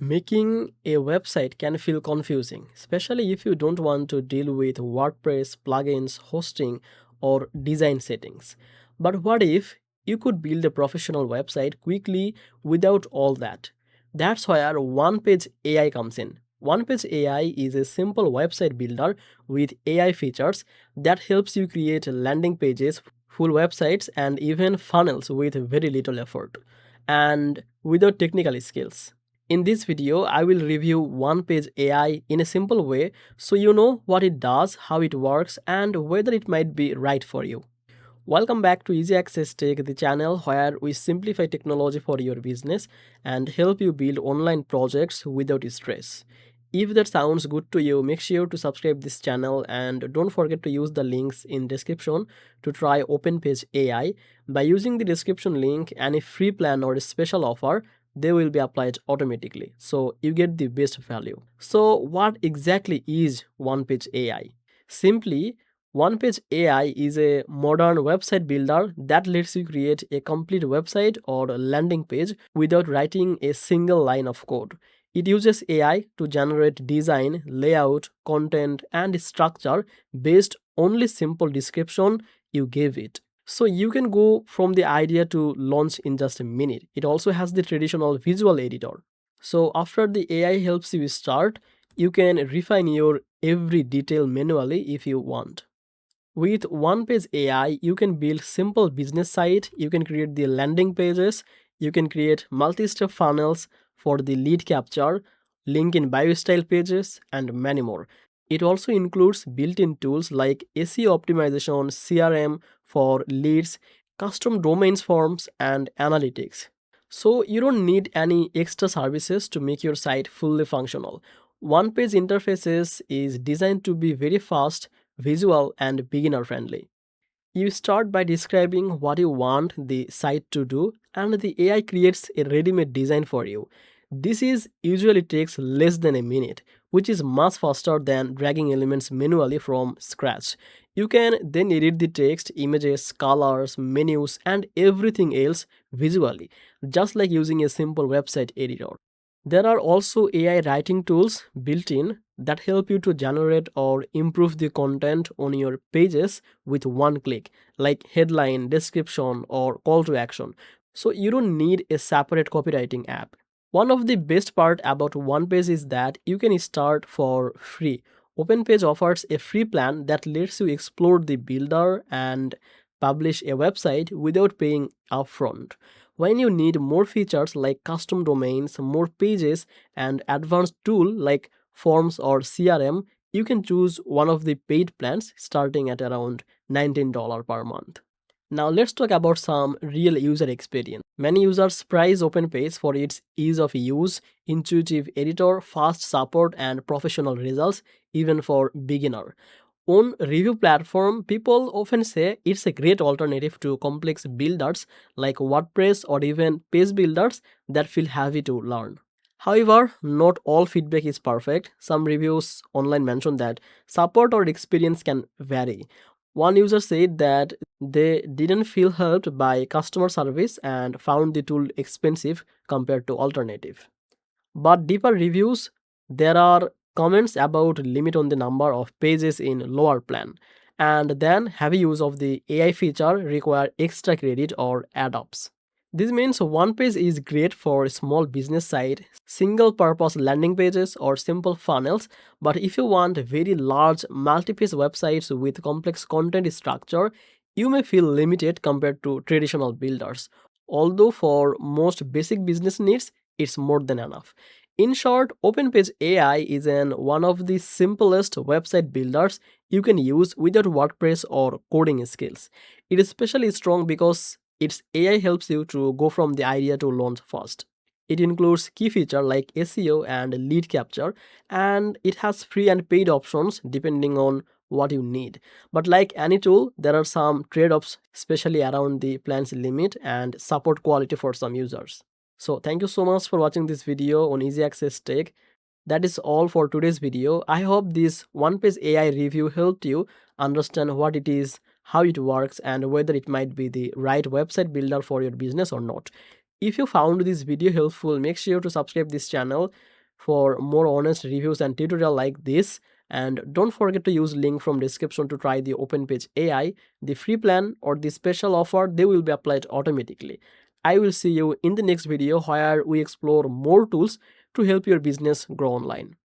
Making a website can feel confusing, especially if you don't want to deal with WordPress, plugins, hosting, or design settings. But what if you could build a professional website quickly without all that? That's where OnePage AI comes in. OnePage AI is a simple website builder with AI features that helps you create landing pages, full websites, and even funnels with very little effort and without technical skills. In this video, I will review OnePage AI in a simple way so you know what it does, how it works, and whether it might be right for you. Welcome back to Easy Access Tech, the channel where we simplify technology for your business and help you build online projects without stress. If that sounds good to you, make sure to subscribe this channel and don't forget to use the links in description to try OpenPage AI. By using the description link, any free plan or a special offer, they will be applied automatically. So you get the best value. So what exactly is OnePage AI? Simply, OnePage AI is a modern website builder that lets you create a complete website or landing page without writing a single line of code. It uses AI to generate design, layout, content, and structure based only simple description you give it. So you can go from the idea to launch in just a minute. It also has the traditional visual editor. So after the AI helps you start, you can refine your every detail manually if you want. With OnePage AI, you can build simple business site, you can create the landing pages, you can create multi-step funnels for the lead capture, link in bio style pages, and many more. It also includes built-in tools like SEO optimization, CRM for leads, custom domains forms, and analytics. So you don't need any extra services to make your site fully functional. OnePage interfaces is designed to be very fast, visual, and beginner friendly. You start by describing what you want the site to do, and the AI creates a ready-made design for you. This is usually takes less than a minute, which is much faster than dragging elements manually from scratch. You can then edit the text, images, colors, menus, and everything else visually, just like using a simple website editor. There are also AI writing tools built in that help you to generate or improve the content on your pages with one click, like headline, description, or call to action. So you don't need a separate copywriting app. One of the best part about OnePage is that you can start for free. OpenPage offers a free plan that lets you explore the builder and publish a website without paying upfront. When you need more features like custom domains, more pages, and advanced tool like forms or CRM, you can choose one of the paid plans starting at around $19 per month. Now let's talk about some real user experience. Many users prize OpenPage for its ease of use, intuitive editor, fast support, and professional results even for beginner. On review platform, people often say it's a great alternative to complex builders like WordPress or even page builders that feel heavy to learn. However, not all feedback is perfect. Some reviews online mention that support or experience can vary. One user said that they didn't feel helped by customer service and found the tool expensive compared to alternative. But deeper reviews, there are comments about limit on the number of pages in lower plan, and then heavy use of the AI feature require extra credit or add-ups. This means one page is great for a small business site, single purpose landing pages, or simple funnels. But if you want very large multi-page websites with complex content structure, you may feel limited compared to traditional builders. Although for most basic business needs, it's more than enough. In short, OpenPage AI is one of the simplest website builders you can use without WordPress or coding skills. It is especially strong because its AI helps you to go from the idea to launch fast. It includes key features like SEO and lead capture, and it has free and paid options depending on what you need. But like any tool, there are some trade-offs, especially around the plan's limit and support quality for some users. So thank you so much for watching this video on Easy Access Tech. That is all for today's video. I hope this one-page AI review helped you understand what it is, how it works, and whether it might be the right website builder for your business or not. If you found this video helpful, make sure to subscribe this channel for more honest reviews and tutorial like this. And don't forget to use link from description to try the Onepage AI, the free plan or the special offer. They will be applied automatically. I will see you in the next video where we explore more tools to help your business grow online.